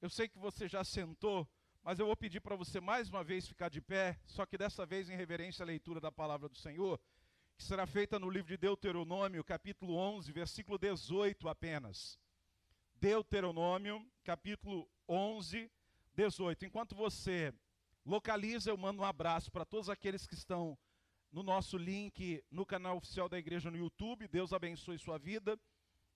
Eu sei que você já sentou, mas eu vou pedir para você mais uma vez ficar de pé, só que dessa vez em reverência à leitura da palavra do Senhor, que será feita no livro de Deuteronômio, capítulo 11, versículo 18 apenas. Deuteronômio, capítulo 11, 18. Enquanto você localiza, eu mando um abraço para todos aqueles que estão no nosso link, no canal oficial da igreja no YouTube. Deus abençoe sua vida,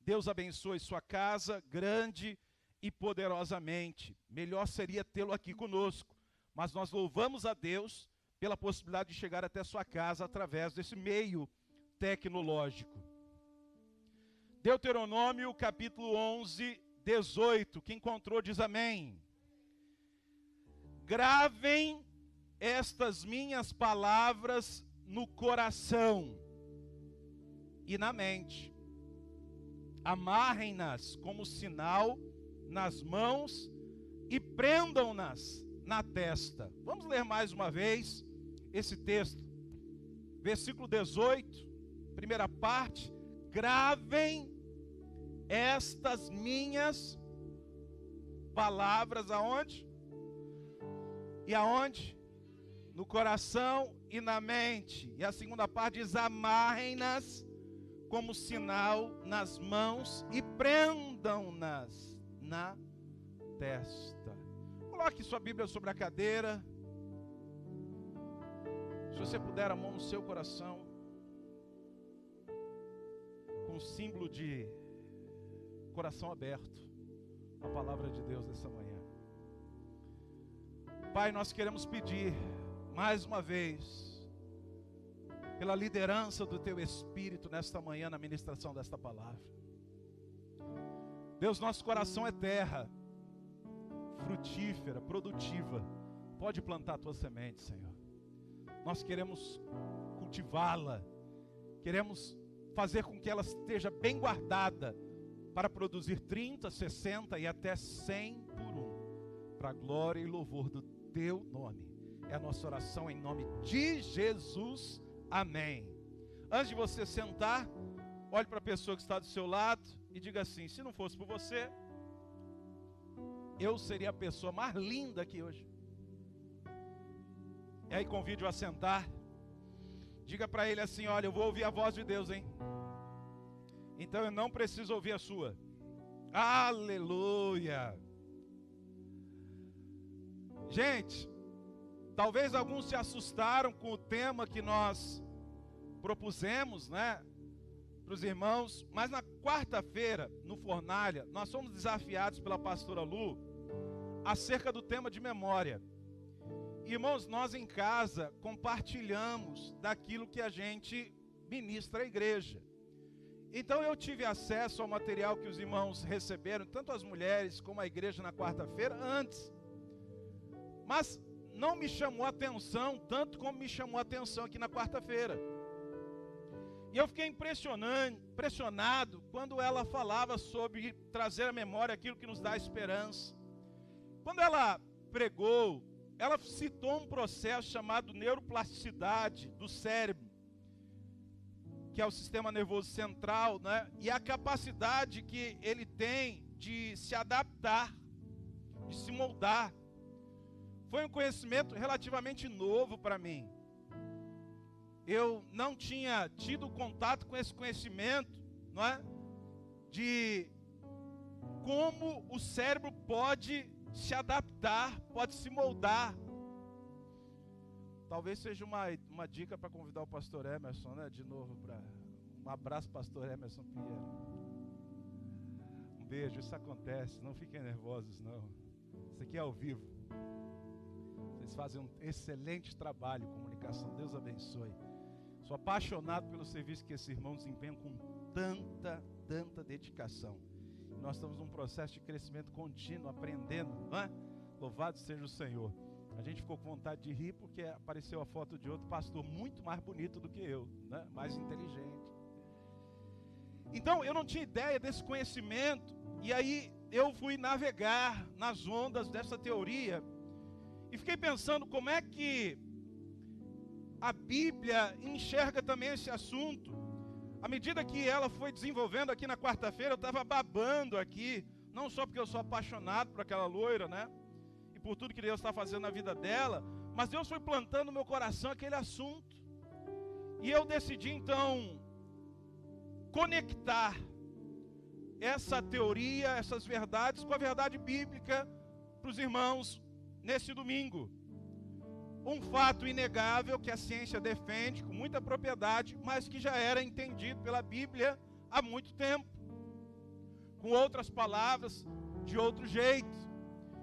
Deus abençoe sua casa, grande e poderosamente. Melhor seria tê-lo aqui conosco, mas nós louvamos a Deus pela possibilidade de chegar até sua casa através desse meio tecnológico. Deuteronômio, capítulo 11, 18. Quem encontrou diz amém. Gravem estas minhas palavras no coração e na mente. Amarrem-nas como sinal nas mãos e prendam-nas na testa. Vamos ler mais uma vez esse texto. Versículo 18, primeira parte. Gravem estas minhas palavras aonde? E aonde? No coração e na mente. E a segunda parte diz: amarrem-nas como sinal nas mãos e prendam-nas na testa. Coloque sua Bíblia sobre a cadeira. Se você puder, a mão no seu coração, com o símbolo de coração aberto, a palavra de Deus nessa manhã. Pai, nós queremos pedir mais uma vez pela liderança do Teu Espírito nesta manhã na ministração desta palavra. Deus, nosso coração é terra frutífera, produtiva. Pode plantar a Tua semente, Senhor. Nós queremos cultivá-la, queremos fazer com que ela esteja bem guardada para produzir 30, 60 e até 100 por um, para a glória e louvor do Teu nome. É a nossa oração em nome de Jesus. Amém. Antes de você sentar, olhe para a pessoa que está do seu lado e diga assim: se não fosse por você, eu seria a pessoa mais linda aqui hoje. E aí convide-o a sentar. Diga para ele assim: olha, eu vou ouvir a voz de Deus, hein? Então eu não preciso ouvir a sua. Aleluia. Gente, talvez alguns se assustaram com o tema que nós propusemos, né, para os irmãos, mas na quarta-feira, no Fornalha, nós fomos desafiados pela pastora Lu acerca do tema de memória. Irmãos, nós em casa compartilhamos daquilo que a gente ministra à igreja. Então eu tive acesso ao material que os irmãos receberam, tanto as mulheres como a igreja na quarta-feira, antes. Mas não me chamou a atenção tanto como me chamou a atenção aqui na quarta-feira. E eu fiquei impressionado quando ela falava sobre trazer à memória aquilo que nos dá esperança. Quando ela pregou, ela citou um processo chamado neuroplasticidade do cérebro, que é o sistema nervoso central, né? E a capacidade que ele tem de se adaptar, de se moldar. Foi um conhecimento relativamente novo para mim. Eu não tinha tido contato com esse conhecimento, não é? De como o cérebro pode se adaptar, pode se moldar. Talvez seja uma dica para convidar o pastor Emerson, né? De novo, um abraço, pastor Emerson Pinheiro. Um beijo, isso acontece, não fiquem nervosos não. Isso aqui é ao vivo. Vocês fazem um excelente trabalho de comunicação, Deus abençoe. Sou apaixonado pelo serviço que esses irmãos desempenham com tanta dedicação. Nós estamos num processo de crescimento contínuo, aprendendo, não é? Louvado seja o Senhor. A gente ficou com vontade de rir porque apareceu a foto de outro pastor muito mais bonito do que eu, né? Mais inteligente. Então eu não tinha ideia desse conhecimento, e aí eu fui navegar nas ondas dessa teoria e fiquei pensando como é que a Bíblia enxerga também esse assunto. À medida que ela foi desenvolvendo aqui na quarta-feira, eu estava babando aqui não só porque eu sou apaixonado por aquela loira, né? E por tudo que Deus está fazendo na vida dela, mas Deus foi plantando no meu coração aquele assunto. E eu decidi então conectar essa teoria, essas verdades com a verdade bíblica para os irmãos nesse domingo. Um fato inegável que a ciência defende com muita propriedade, mas que já era entendido pela Bíblia há muito tempo. Com outras palavras, de outro jeito.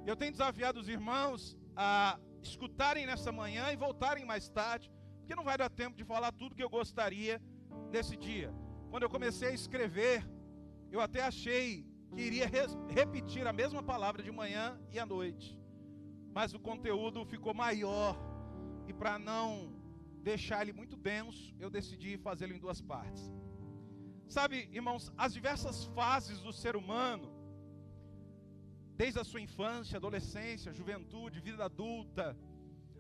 Eu tenho desafiado os irmãos a escutarem nessa manhã e voltarem mais tarde, porque não vai dar tempo de falar tudo que eu gostaria nesse dia. Quando eu comecei a escrever, eu até achei que iria repetir a mesma palavra de manhã e à noite. Mas o conteúdo ficou maior. E para não deixar ele muito denso, eu decidi fazê-lo em duas partes. Sabe, irmãos, as diversas fases do ser humano, desde a sua infância, adolescência, juventude, vida adulta,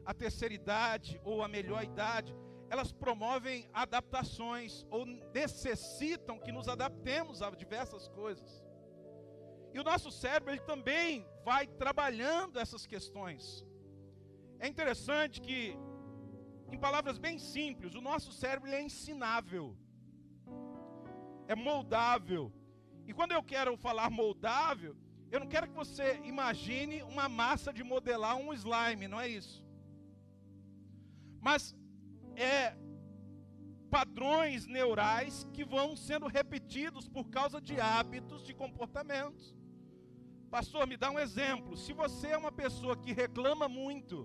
a terceira idade ou a melhor idade, elas promovem adaptações ou necessitam que nos adaptemos a diversas coisas. E o nosso cérebro, ele também vai trabalhando essas questões. É interessante que, em palavras bem simples, o nosso cérebro ele é ensinável, é moldável. E quando eu quero falar moldável, eu não quero que você imagine uma massa de modelar um slime, não é isso. Mas é padrões neurais que vão sendo repetidos por causa de hábitos, de comportamentos. Pastor, me dá um exemplo. Se você é uma pessoa que reclama muito,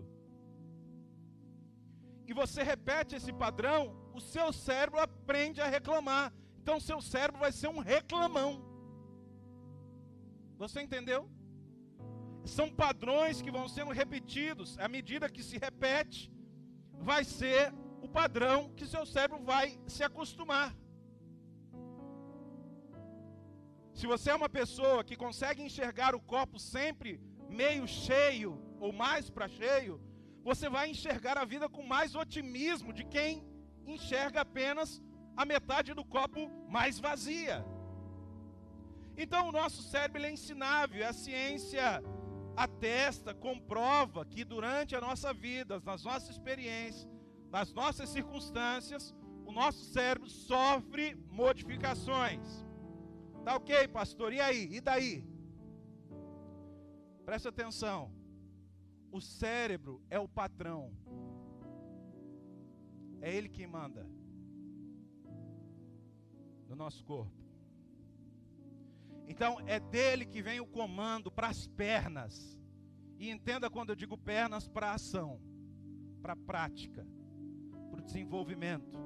e você repete esse padrão, o seu cérebro aprende a reclamar. Então, o seu cérebro vai ser um reclamão. Você entendeu? São padrões que vão sendo repetidos. À medida que se repete, vai ser o padrão que seu cérebro vai se acostumar. Se você é uma pessoa que consegue enxergar o copo sempre meio cheio ou mais para cheio, você vai enxergar a vida com mais otimismo de quem enxerga apenas a metade do copo mais vazia. Então o nosso cérebro ele é ensinável, a ciência atesta, comprova que durante a nossa vida, nas nossas experiências, nas nossas circunstâncias, o nosso cérebro sofre modificações. Tá ok, pastor? E aí? E daí? Presta atenção. O cérebro é o patrão. É ele quem manda no nosso corpo. Então é dele que vem o comando para as pernas. E entenda quando eu digo pernas, para a ação, para a prática, para o desenvolvimento.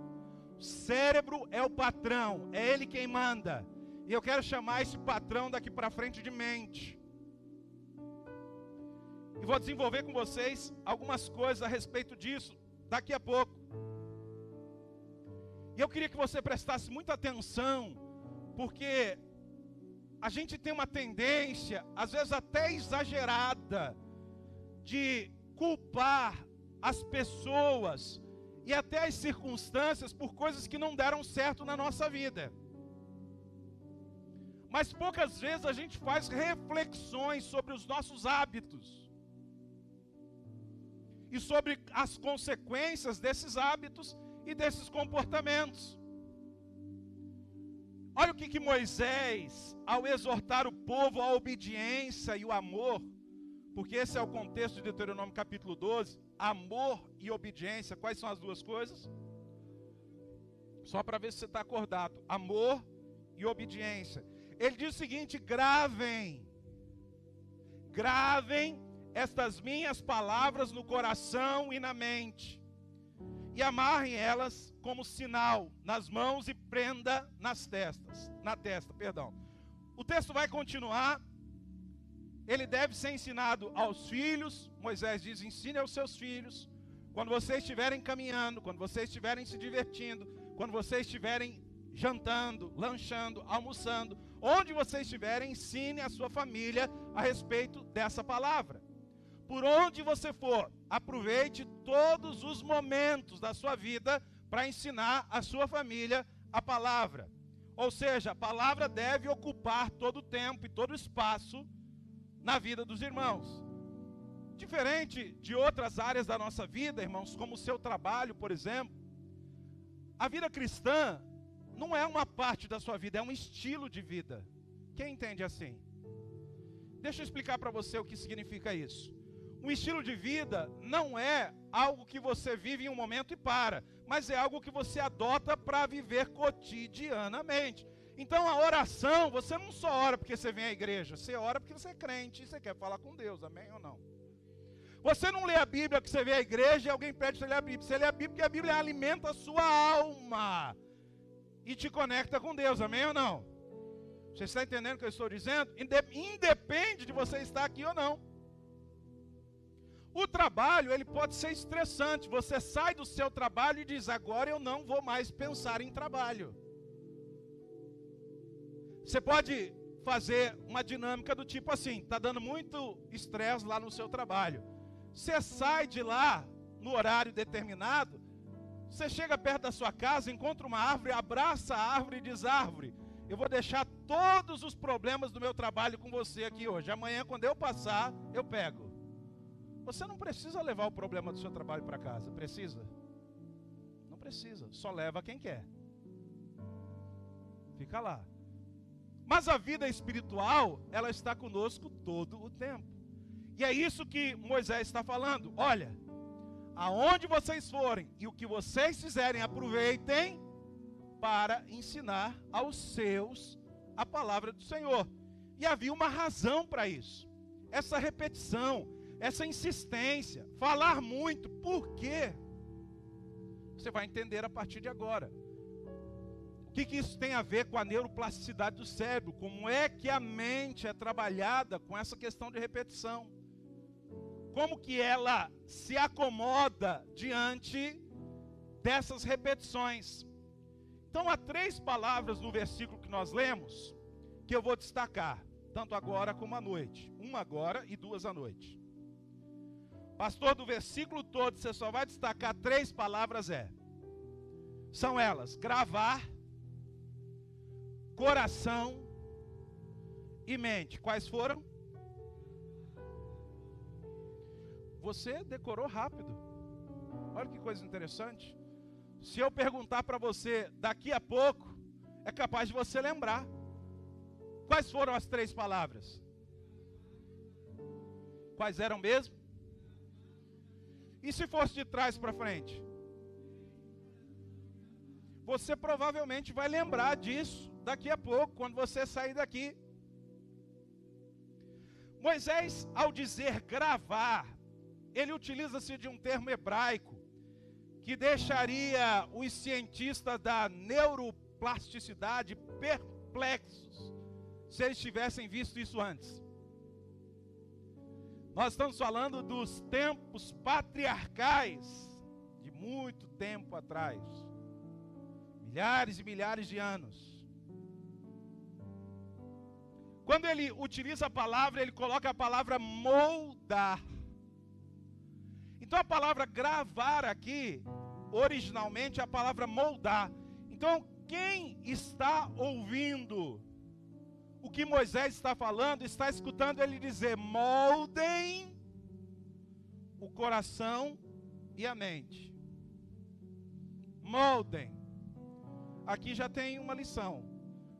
O cérebro é o patrão, é ele quem manda. E eu quero chamar esse patrão daqui para frente de mente. E vou desenvolver com vocês algumas coisas a respeito disso daqui a pouco. E eu queria que você prestasse muita atenção, porque a gente tem uma tendência, às vezes até exagerada, de culpar as pessoas e até as circunstâncias por coisas que não deram certo na nossa vida. Mas poucas vezes a gente faz reflexões sobre os nossos hábitos e sobre as consequências desses hábitos e desses comportamentos. Olha o que Moisés, ao exortar o povo à obediência e o amor, porque esse é o contexto de Deuteronômio capítulo 12, amor e obediência, quais são as duas coisas? Só para ver se você está acordado, amor e obediência. Ele diz o seguinte: gravem estas minhas palavras no coração e na mente, e amarrem elas como sinal nas mãos e prenda na testa. O texto vai continuar. Ele deve ser ensinado aos filhos. Moisés diz: ensine aos seus filhos. Quando vocês estiverem caminhando, quando vocês estiverem se divertindo, quando vocês estiverem jantando, lanchando, almoçando, onde vocês estiverem, ensine a sua família a respeito dessa palavra. Por onde você for, aproveite todos os momentos da sua vida para ensinar a sua família a palavra. Ou seja, a palavra deve ocupar todo o tempo e todo o espaço na vida dos irmãos. Diferente de outras áreas da nossa vida, irmãos, como o seu trabalho, por exemplo, a vida cristã não é uma parte da sua vida, é um estilo de vida. Quem entende assim? Deixa eu explicar para você o que significa isso. Um estilo de vida não é algo que você vive em um momento e para, mas é algo que você adota para viver cotidianamente. Então a oração, você não só ora porque você vem à igreja, você ora porque você é crente e você quer falar com Deus, amém ou não? Você não lê a Bíblia porque você vem à igreja e alguém pede para você ler a Bíblia. Você lê a Bíblia porque a Bíblia alimenta a sua alma e te conecta com Deus, amém ou não? Você está entendendo o que eu estou dizendo? Independe de você estar aqui ou não. O trabalho, ele pode ser estressante. Você sai do seu trabalho e diz, agora eu não vou mais pensar em trabalho. Você pode fazer uma dinâmica do tipo assim, está dando muito estresse lá no seu trabalho. Você sai de lá no horário determinado, você chega perto da sua casa, encontra uma árvore, abraça a árvore e diz, árvore, eu vou deixar todos os problemas do meu trabalho com você aqui hoje. Amanhã, quando eu passar, eu pego. Você não precisa levar o problema do seu trabalho para casa. Precisa? Não precisa. Só leva quem quer. Fica lá. Mas a vida espiritual, ela está conosco todo o tempo. E é isso que Moisés está falando. Olha, aonde vocês forem e o que vocês fizerem, aproveitem para ensinar aos seus a palavra do Senhor. E havia uma razão para isso. Essa repetição, essa insistência, falar muito. Por quê? Você vai entender a partir de agora. O que isso tem a ver com a neuroplasticidade do cérebro? Como é que a mente é trabalhada com essa questão de repetição? Como que ela se acomoda diante dessas repetições? Então há 3 palavras no versículo que nós lemos, que eu vou destacar, tanto agora como à noite. Uma agora e 2 à noite. Pastor, do versículo todo, você só vai destacar 3 palavras, são elas, gravar, coração e mente. Quais foram? Você decorou rápido. Olha que coisa interessante. Se eu perguntar para você daqui a pouco, é capaz de você lembrar. Quais foram as 3 palavras? Quais eram mesmo? E se fosse de trás para frente? Você provavelmente vai lembrar disso daqui a pouco, quando você sair daqui. Moisés, ao dizer gravar, ele utiliza-se de um termo hebraico que deixaria os cientistas da neuroplasticidade perplexos se eles tivessem visto isso antes. Nós estamos falando dos tempos patriarcais, de muito tempo atrás, milhares e milhares de anos. Quando ele utiliza a palavra, ele coloca a palavra moldar. Então a palavra gravar aqui, originalmente é a palavra moldar. Então quem está ouvindo o que Moisés está falando, está escutando ele dizer, moldem o coração e a mente. Moldem. Aqui já tem uma lição.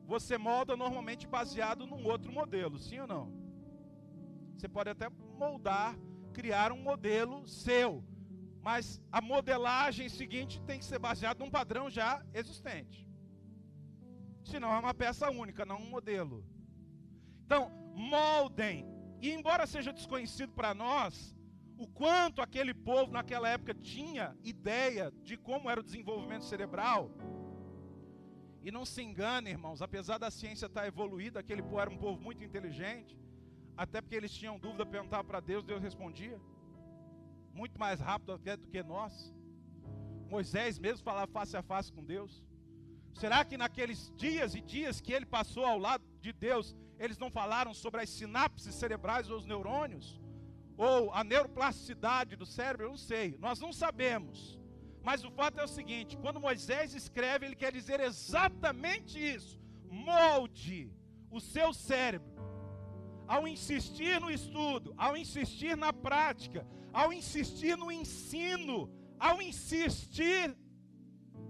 Você molda normalmente baseado num outro modelo, sim ou não? Você pode até moldar, criar um modelo seu, mas a modelagem seguinte tem que ser baseada num padrão já existente. Senão é uma peça única, não um modelo. Então, moldem. E embora seja desconhecido para nós, o quanto aquele povo naquela época tinha ideia de como era o desenvolvimento cerebral. E não se engane, irmãos, apesar da ciência estar evoluída, aquele povo era um povo muito inteligente, até porque eles tinham dúvida, perguntavam para Deus, Deus respondia. Muito mais rápido do que nós. Moisés mesmo falava face a face com Deus. Será que naqueles dias e dias que ele passou ao lado de Deus, eles não falaram sobre as sinapses cerebrais ou os neurônios? Ou a neuroplasticidade do cérebro? Eu não sei, nós não sabemos. Mas o fato é o seguinte, quando Moisés escreve, ele quer dizer exatamente isso. molde o seu cérebro, ao insistir no estudo, ao insistir na prática, ao insistir no ensino, ao insistir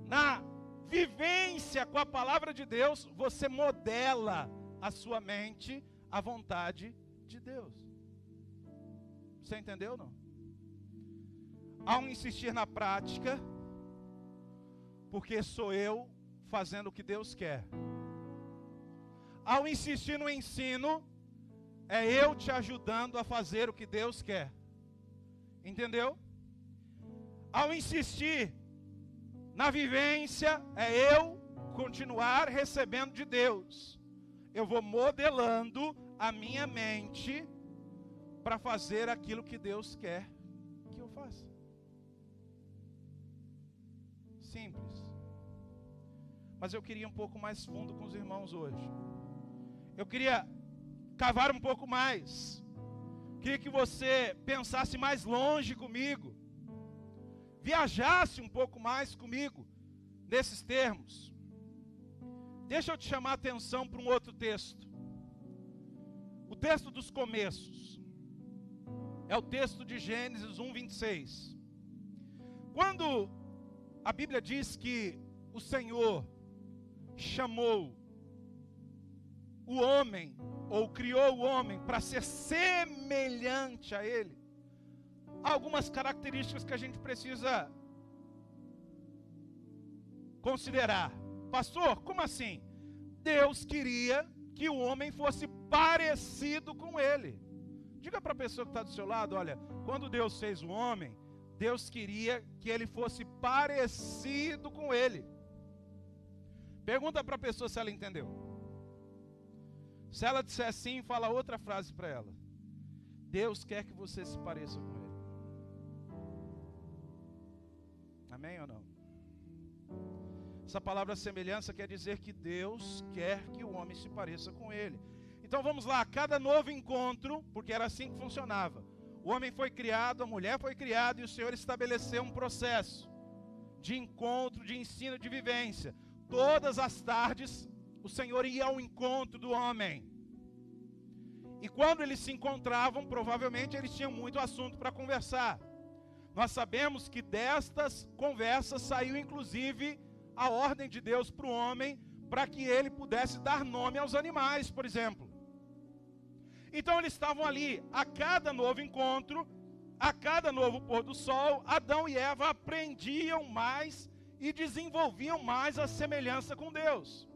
na vivência com a palavra de Deus, você modela a sua mente à vontade de Deus. Você entendeu ou não? Ao insistir na prática, porque sou eu fazendo o que Deus quer. Ao insistir no ensino, é eu te ajudando a fazer o que Deus quer. Entendeu? Ao insistir na vivência, é eu continuar recebendo de Deus. Eu vou modelando a minha mente para fazer aquilo que Deus quer que eu faça. Simples. Mas eu queria um pouco mais fundo com os irmãos hoje. Eu queria cavar um pouco mais. Queria que você pensasse mais longe comigo. Viajasse um pouco mais comigo nesses termos. Deixa eu te chamar a atenção para um outro texto. O texto dos começos. É o texto de Gênesis 1:26. Quando a Bíblia diz que o Senhor chamou o homem, ou criou o homem para ser semelhante a ele, há algumas características que a gente precisa considerar. Pastor, como assim? Deus queria que o homem fosse parecido com ele. Diga para a pessoa que está do seu lado, olha, quando Deus fez o homem, Deus queria que ele fosse parecido com ele. Pergunta para a pessoa se ela entendeu. Se ela disser sim, fala outra frase para ela. Deus quer que você se pareça com ele. Amém ou não? Essa palavra semelhança quer dizer que Deus quer que o homem se pareça com ele. Então vamos lá, cada novo encontro, porque era assim que funcionava. O homem foi criado, a mulher foi criada e o Senhor estabeleceu um processo de encontro, de ensino, de vivência. Todas as tardes, o Senhor ia ao encontro do homem. E quando eles se encontravam, provavelmente eles tinham muito assunto para conversar. Nós sabemos que destas conversas saiu inclusive a ordem de Deus para o homem, para que ele pudesse dar nome aos animais, por exemplo. Então eles estavam ali, a cada novo encontro, a cada novo pôr do sol, Adão e Eva aprendiam mais e desenvolviam mais a semelhança com Deus.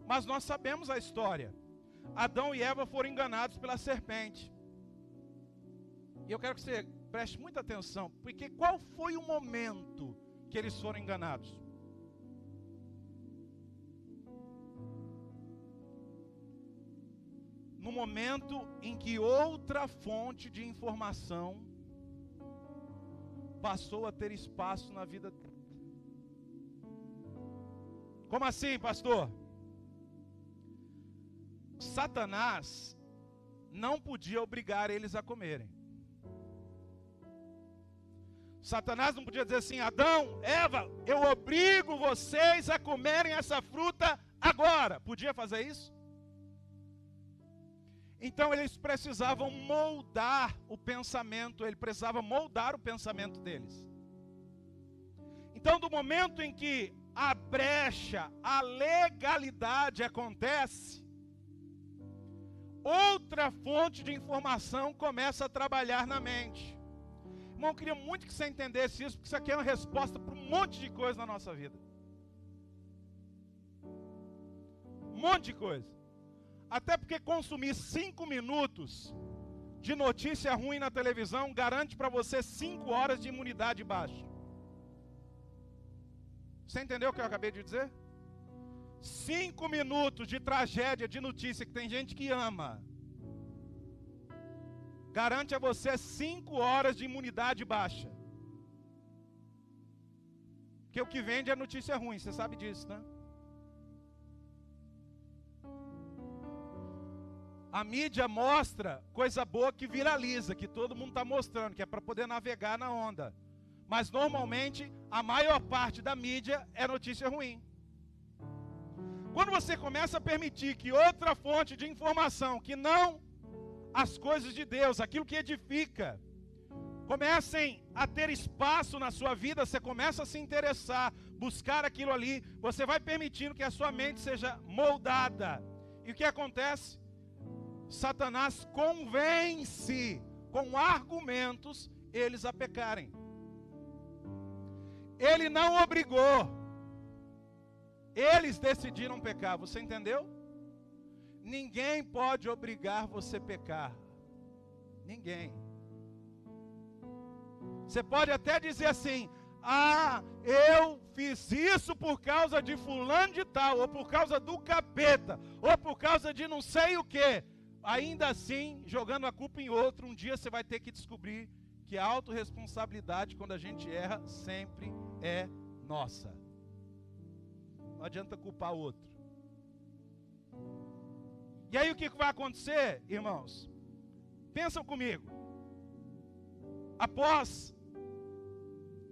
Mas nós sabemos a história. Adão e Eva foram enganados pela serpente. E eu quero que você preste muita atenção, porque qual foi o momento que eles foram enganados? No momento em que outra fonte de informação passou a ter espaço na vida dele. Como assim, pastor? Satanás não podia obrigar eles a comerem. Satanás não podia dizer assim: Adão, Eva, eu obrigo vocês a comerem essa fruta agora. Podia fazer isso? Então eles precisavam moldar o pensamento, ele precisava moldar o pensamento deles. Então, do momento em que a brecha, a legalidade acontece, outra fonte de informação começa a trabalhar na mente. Irmão, eu queria muito que você entendesse isso, porque isso aqui é uma resposta para um monte de coisa na nossa vida. Um monte de coisa. Até porque consumir 5 minutos de notícia ruim na televisão garante para você 5 horas de imunidade baixa. Você entendeu o que eu acabei de dizer? 5 minutos de tragédia, de notícia que tem gente que ama, garante a você 5 horas de imunidade baixa. Porque o que vende é notícia ruim, você sabe disso, né? A mídia mostra coisa boa que viraliza, que todo mundo está mostrando, que é para poder navegar na onda. Mas normalmente, a maior parte da mídia é notícia ruim. Quando você começa a permitir que outra fonte de informação, que não as coisas de Deus, aquilo que edifica, comecem a ter espaço na sua vida, você começa a se interessar, buscar aquilo ali, você vai permitindo que a sua mente seja moldada. E o que acontece? Satanás convence com argumentos eles a pecarem. Ele não obrigou. Eles decidiram pecar, você entendeu? Ninguém pode obrigar você a pecar. Ninguém. Você pode até dizer assim: ah, eu fiz isso por causa de fulano de tal, ou por causa do capeta, ou por causa de não sei o que. Ainda assim, jogando a culpa em outro, um dia você vai ter que descobrir que a autorresponsabilidade, quando a gente erra, sempre é nossa. Não adianta culpar o outro. E aí o que vai acontecer, irmãos? Pensam comigo. Após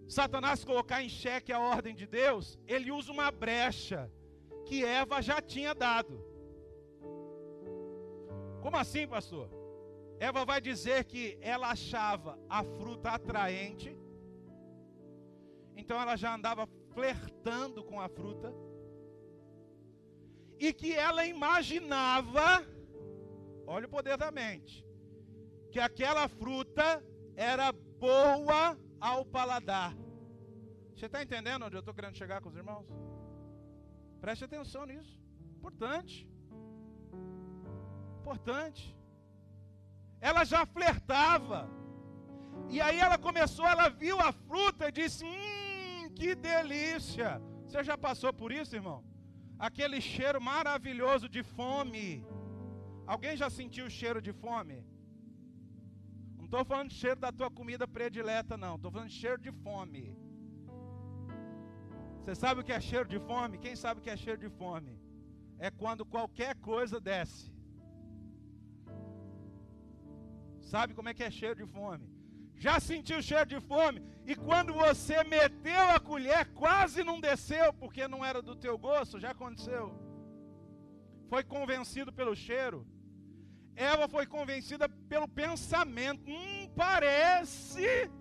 Satanás colocar em xeque a ordem de Deus, ele usa uma brecha que Eva já tinha dado. Como assim, pastor? Eva vai dizer que ela achava a fruta atraente, então ela já andava flertando com a fruta, e que ela imaginava, olha o poder da mente, que aquela fruta era boa ao paladar. Você está entendendo onde eu estou querendo chegar com os irmãos? Preste atenção nisso. Importante. Importante. Ela já flertava. E aí ela começou, ela viu a fruta e disse: que delícia. Você já passou por isso, irmão? Aquele cheiro maravilhoso de fome. Alguém já sentiu o cheiro de fome? Não estou falando de cheiro da tua comida predileta, não. Estou falando de cheiro de fome. Você sabe o que é cheiro de fome? Quem sabe o que é cheiro de fome? É quando qualquer coisa desce. Sabe como é que é cheiro de fome? Já sentiu cheiro de fome? E quando você meteu a colher, quase não desceu, porque não era do teu gosto? Já aconteceu? Foi convencido pelo cheiro? Eva foi convencida pelo pensamento. Parece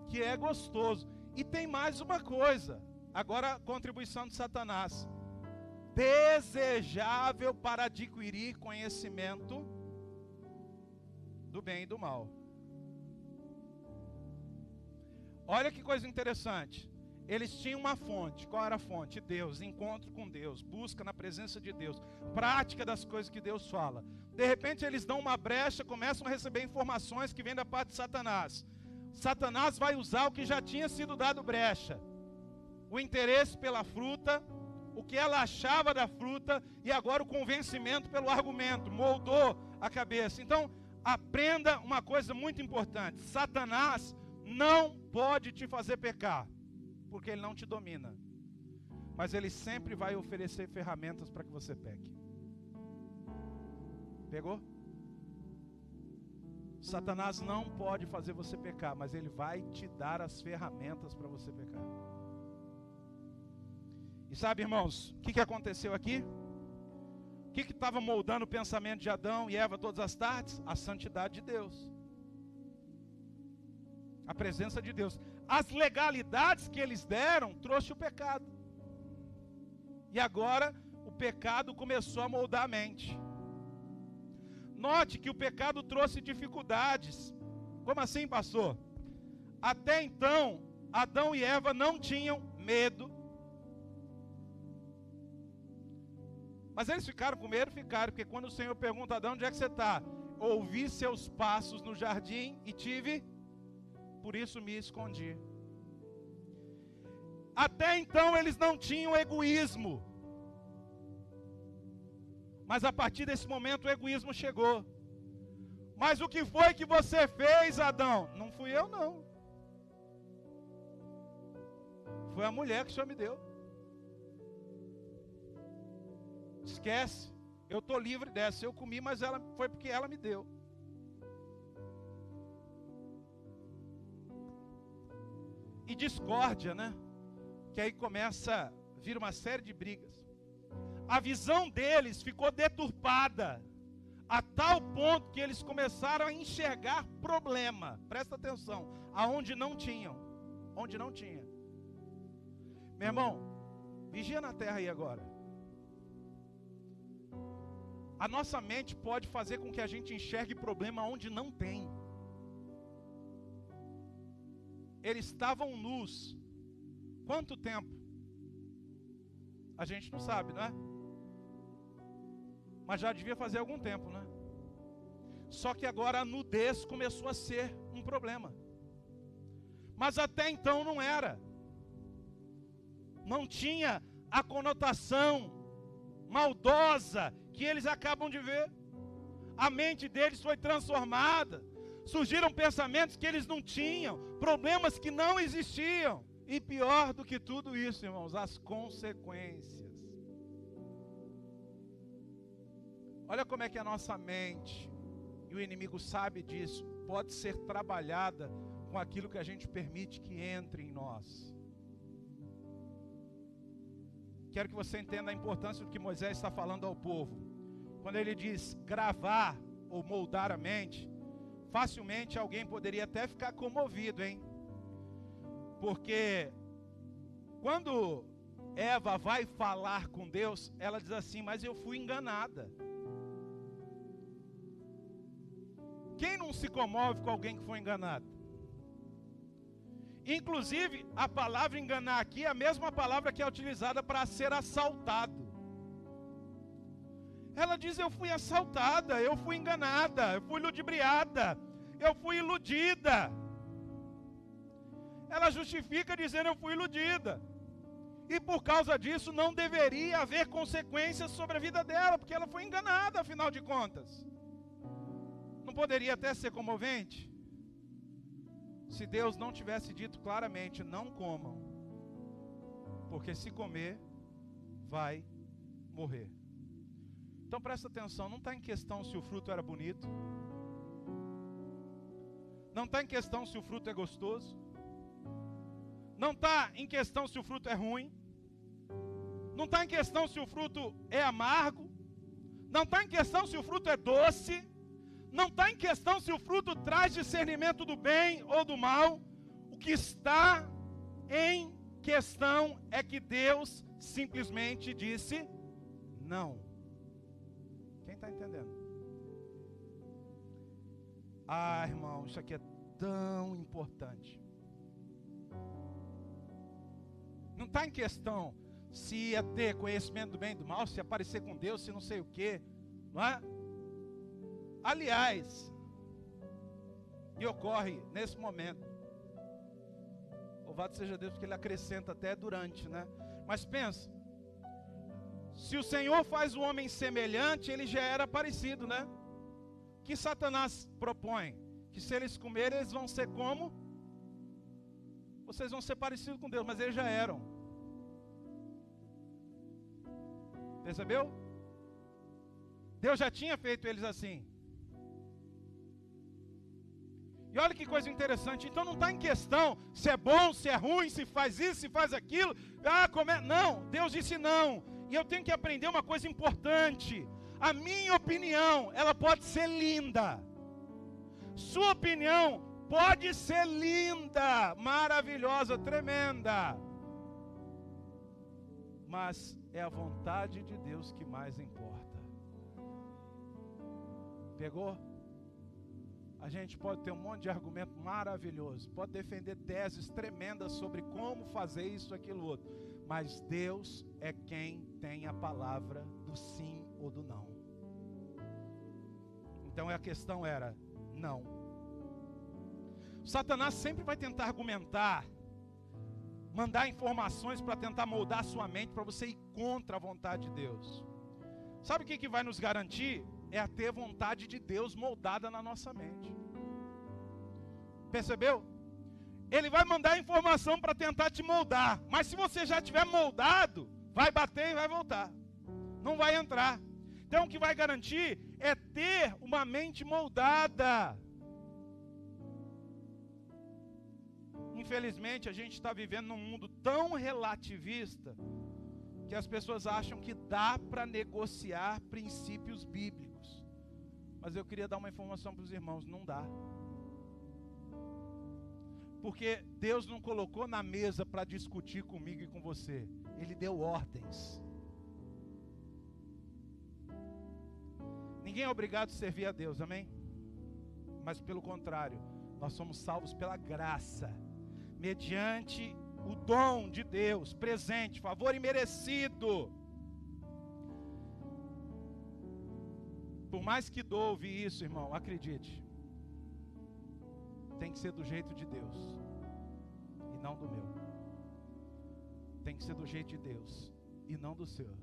que é gostoso. E tem mais uma coisa. Agora a contribuição de Satanás. Desejável para adquirir conhecimento do bem e do mal. Olha que coisa interessante. Eles tinham uma fonte. Qual era a fonte? Deus. Encontro com Deus. Busca na presença de Deus. Prática das coisas que Deus fala. De repente eles dão uma brecha, começam a receber informações que vêm da parte de Satanás. Satanás vai usar o que já tinha sido dado brecha. O interesse pela fruta, o que ela achava da fruta, e agora o convencimento pelo argumento. Moldou a cabeça. Então, aprenda uma coisa muito importante. Satanás não pode te fazer pecar, porque ele não te domina. Mas ele sempre vai oferecer ferramentas para que você peque. Pegou? Satanás não pode fazer você pecar, mas ele vai te dar as ferramentas para você pecar. E sabe, irmãos, o que aconteceu aqui? O que estava moldando o pensamento de Adão e Eva todas as tardes? A santidade de Deus. A presença de Deus. As legalidades que eles deram trouxe o pecado. E agora o pecado começou a moldar a mente. Note que o pecado trouxe dificuldades. Como assim, pastor? Até então, Adão e Eva não tinham medo. Mas eles ficaram com medo? Ficaram, porque quando o Senhor pergunta a Adão: onde é que você está? Ouvi seus passos no jardim e tive, por isso me escondi. Até então eles não tinham egoísmo. Mas a partir desse momento o egoísmo chegou. Mas o que foi que você fez, Adão? Não fui eu, não. Foi a mulher que o Senhor me deu. Esquece. Eu estou livre dessa. Eu comi, mas ela foi porque ela me deu. E discórdia, né? Que aí começa a vir uma série de brigas. a visão deles ficou deturpada, a tal ponto que eles começaram a enxergar problema. Presta atenção, aonde não tinham, onde não tinha. Meu irmão, vigia na terra aí agora. A nossa mente pode fazer com que a gente enxergue problema onde não tem. Eles estavam nus. Quanto tempo? A gente não sabe, não é? Mas já devia fazer algum tempo, né? Só que agora a nudez começou a ser um problema. Mas até então não era. Não tinha a conotação maldosa que eles acabam de ver. A mente deles foi transformada. Surgiram pensamentos que eles não tinham, problemas que não existiam. E pior do que tudo isso, irmãos, as consequências. Olha como é que a nossa mente, e o inimigo sabe disso, pode ser trabalhada com aquilo que a gente permite que entre em nós. Quero que você entenda a importância do que Moisés está falando ao povo. Quando ele diz gravar ou moldar a mente, facilmente alguém poderia até ficar comovido, hein? Porque quando Eva vai falar com Deus, ela diz assim, mas eu fui enganada. Quem não se comove com alguém que foi enganado? Inclusive, a palavra enganar aqui é a mesma palavra que é utilizada para ser assaltado. Ela diz, eu fui assaltada, eu fui enganada, eu fui ludibriada, eu fui iludida. Ela justifica dizendo, eu fui iludida. E por causa disso não deveria haver consequências sobre a vida dela, porque ela foi enganada, afinal de contas. Não poderia até ser comovente? Se Deus não tivesse dito claramente, não comam, porque se comer, vai morrer. Então presta atenção, não está em questão se o fruto era bonito, não está em questão se o fruto é gostoso, não está em questão se o fruto é ruim, não está em questão se o fruto é amargo, não está em questão se o fruto é doce, não está em questão se o fruto traz discernimento do bem ou do mal. O que está em questão é que Deus simplesmente disse não. Quem está entendendo? Ah, irmão, isso aqui é tão importante. Não está em questão se ia ter conhecimento do bem e do mal, se ia aparecer com Deus, se não sei o quê, não é? Aliás, e ocorre nesse momento, louvado seja Deus, porque Ele acrescenta até durante, né? Mas pensa, se o Senhor faz o homem semelhante, ele já era parecido, né? O que Satanás propõe? Que se eles comerem, eles vão ser como? Vocês vão ser parecidos com Deus, mas eles já eram. Percebeu? Deus já tinha feito eles assim. E olha que coisa interessante, então não está em questão se é bom, se é ruim, se faz isso, se faz aquilo. Não, Deus disse não. E eu tenho que aprender uma coisa importante. A minha opinião, ela pode ser linda. Sua opinião pode ser linda, maravilhosa, tremenda. Mas é a vontade de Deus que mais importa. Pegou? A gente pode ter um monte de argumento maravilhoso, pode defender teses tremendas sobre como fazer isso, aquilo, outro, mas Deus é quem tem a palavra do sim ou do não. Então a questão era não. Satanás sempre vai tentar argumentar, mandar informações para tentar moldar a sua mente para você ir contra a vontade de Deus. Sabe o que vai nos garantir? É a ter vontade de Deus moldada na nossa mente. Percebeu? Ele vai mandar informação para tentar te moldar, mas se você já tiver moldado, vai bater e vai voltar, não vai entrar. Então o que vai garantir é ter uma mente moldada. Infelizmente a gente está vivendo num mundo tão relativista, que as pessoas acham que dá para negociar princípios bíblicos. Mas eu queria dar uma informação para os irmãos: não dá. Porque Deus não colocou na mesa para discutir comigo e com você. Ele deu ordens. Ninguém é obrigado a servir a Deus, amém? Mas pelo contrário, nós somos salvos pela graça, mediante o dom de Deus, presente, favor imerecido. Por mais que doa ouvir isso, irmão, acredite, tem que ser do jeito de Deus e não do meu. Tem que ser do jeito de Deus e não do seu.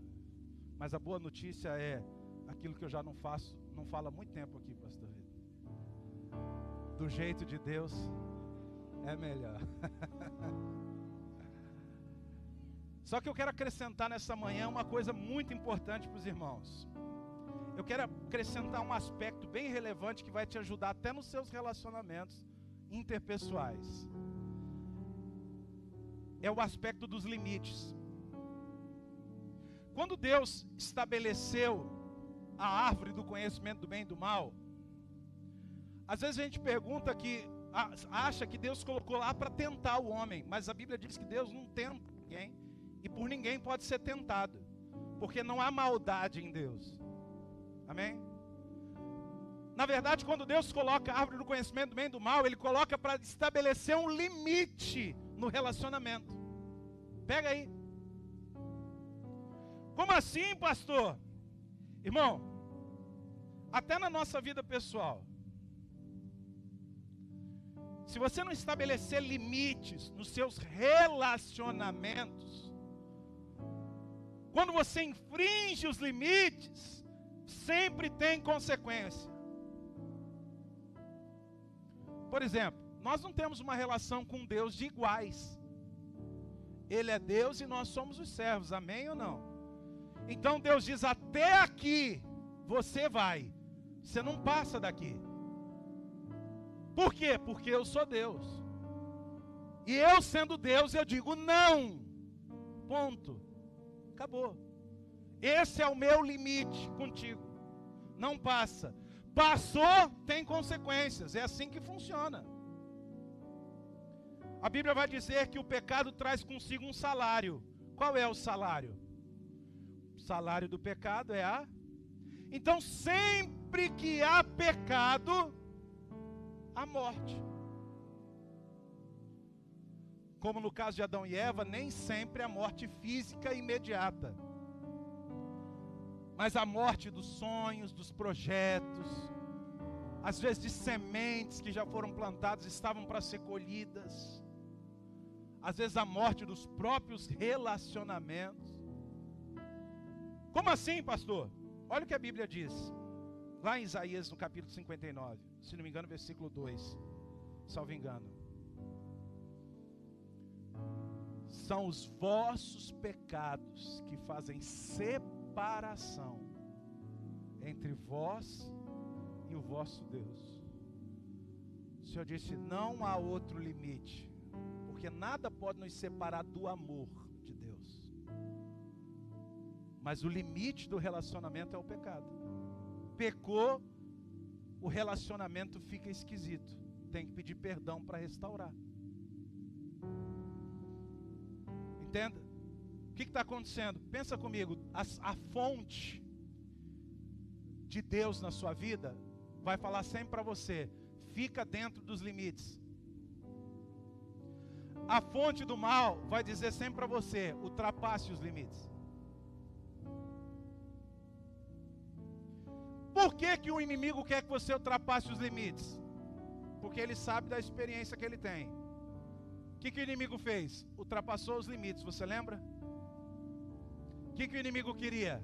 Mas a boa notícia é aquilo que eu já não faço, não falo há muito tempo aqui, pastor. Do jeito de Deus é melhor. Só que eu quero acrescentar nessa manhã uma coisa muito importante para os irmãos. Eu quero acrescentar um aspecto bem relevante que vai te ajudar até nos seus relacionamentos interpessoais. É o aspecto dos limites. Quando Deus estabeleceu a árvore do conhecimento do bem e do mal, às vezes a gente pergunta acha que Deus colocou lá para tentar o homem, mas a Bíblia diz que Deus não tenta ninguém, e por ninguém pode ser tentado, porque não há maldade em Deus. Amém? Na verdade, quando Deus coloca a árvore do conhecimento do bem e do mal, Ele coloca para estabelecer um limite no relacionamento. Pega aí. Como assim, pastor? Irmão, até na nossa vida pessoal, se você não estabelecer limites nos seus relacionamentos, quando você infringe os limites, sempre tem consequência. Por exemplo, nós não temos uma relação com Deus de iguais. Ele é Deus e nós somos os servos, amém ou não? Então Deus diz: até aqui você vai, você não passa daqui. Por quê? Porque eu sou Deus. E eu sendo Deus, eu digo não. Ponto. Acabou. Esse é o meu limite contigo. Não passa. Passou, tem consequências. É assim que funciona. A Bíblia vai dizer que o pecado traz consigo um salário. Qual é o salário? O salário do pecado é a... Então, sempre que há pecado, há morte. Como no caso de Adão e Eva, nem sempre a morte física imediata, mas a morte dos sonhos, dos projetos, às vezes de sementes que já foram plantadas, estavam para ser colhidas, às vezes a morte dos próprios relacionamentos. Como assim, pastor? Olha o que a Bíblia diz, lá em Isaías, no capítulo 59, se não me engano, versículo 2, salvo engano. São os vossos pecados que fazem separação entre vós e o vosso Deus. O Senhor disse: não há outro limite, porque nada pode nos separar do amor de Deus. Mas o limite do relacionamento é o pecado. Pecou, o relacionamento fica esquisito. Tem que pedir perdão para restaurar. Entenda? O que está acontecendo? Pensa comigo, a fonte de Deus na sua vida vai falar sempre para você: fica dentro dos limites. A fonte do mal vai dizer sempre para você: ultrapasse os limites. Por que o inimigo quer que você ultrapasse os limites? Porque ele sabe da experiência que ele tem. O que o inimigo fez? Ultrapassou os limites, você lembra? O que o inimigo queria?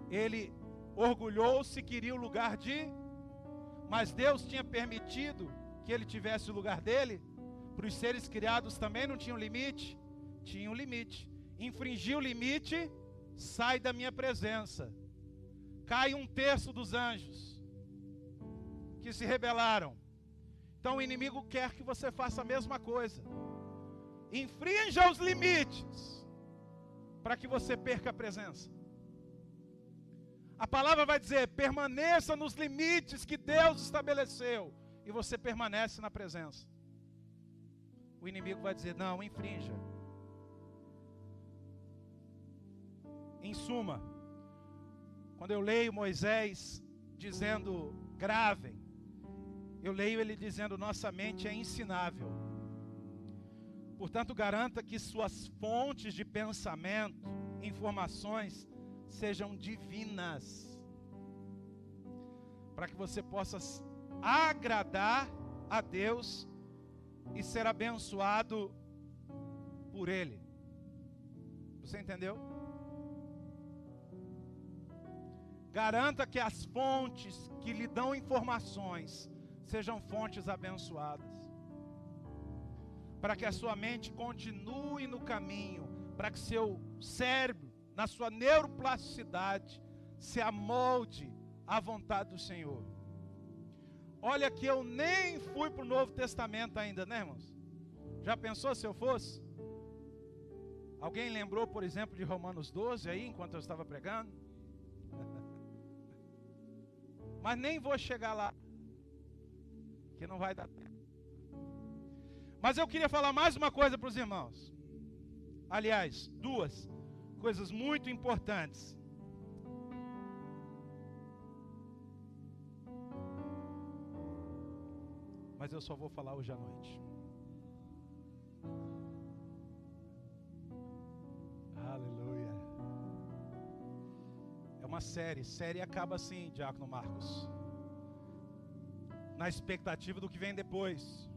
Ele orgulhou-se, queria o lugar de... Mas Deus tinha permitido que ele tivesse o lugar dele. Para os seres criados também não tinha um limite? Tinha um limite. Infringiu o limite, sai da minha presença. Cai 1/3 dos anjos que se rebelaram. Então o inimigo quer que você faça a mesma coisa. Infrinja os limites para que você perca a presença. A palavra vai dizer: permaneça nos limites que Deus estabeleceu, e você permanece na presença. O inimigo vai dizer: não, infrinja. Em suma, quando eu leio Moisés dizendo gravem, eu leio ele dizendo: nossa mente é ensinável. Portanto, garanta que suas fontes de pensamento, informações, sejam divinas, para que você possa agradar a Deus e ser abençoado por Ele. Você entendeu? Garanta que as fontes que lhe dão informações sejam fontes abençoadas, para que a sua mente continue no caminho, para que seu cérebro, na sua neuroplasticidade, se amolde à vontade do Senhor. Olha que eu nem fui para o Novo Testamento ainda, né, irmãos? Já pensou se eu fosse? Alguém lembrou, por exemplo, de Romanos 12 aí, enquanto eu estava pregando? Mas nem vou chegar lá, que não vai dar tempo. Mas eu queria falar mais uma coisa para os irmãos. Aliás, duas coisas muito importantes. Mas eu só vou falar hoje à noite. Aleluia. É uma série. Série acaba assim, Diácono Marcos, na expectativa do que vem depois.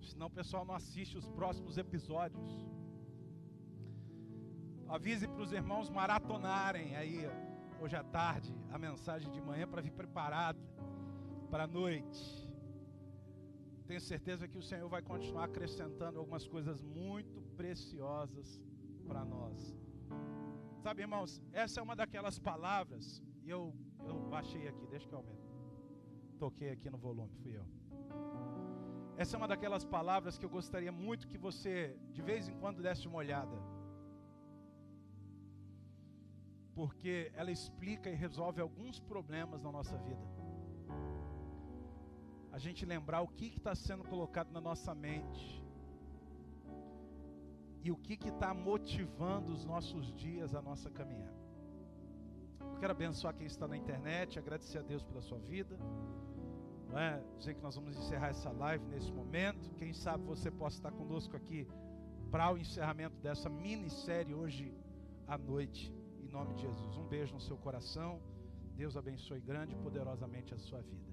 Senão o pessoal não assiste os próximos episódios. Avise para os irmãos maratonarem aí hoje à tarde a mensagem de manhã, para vir preparado para a noite. Tenho certeza que o Senhor vai continuar acrescentando algumas coisas muito preciosas para nós. Sabe, irmãos, essa é uma daquelas palavras, e eu baixei aqui, deixa que eu aumento. Toquei aqui no volume, fui eu. Essa é uma daquelas palavras que eu gostaria muito que você, de vez em quando, desse uma olhada. Porque ela explica e resolve alguns problemas na nossa vida. A gente lembrar o que está sendo colocado na nossa mente. E o que está motivando os nossos dias, a nossa caminhada. Eu quero abençoar quem está na internet, agradecer a Deus pela sua vida. Sei que nós vamos encerrar essa live nesse momento. Quem sabe você possa estar conosco aqui para o encerramento dessa minissérie hoje à noite, em nome de Jesus. Um beijo no seu coração. Deus abençoe grande e poderosamente a sua vida.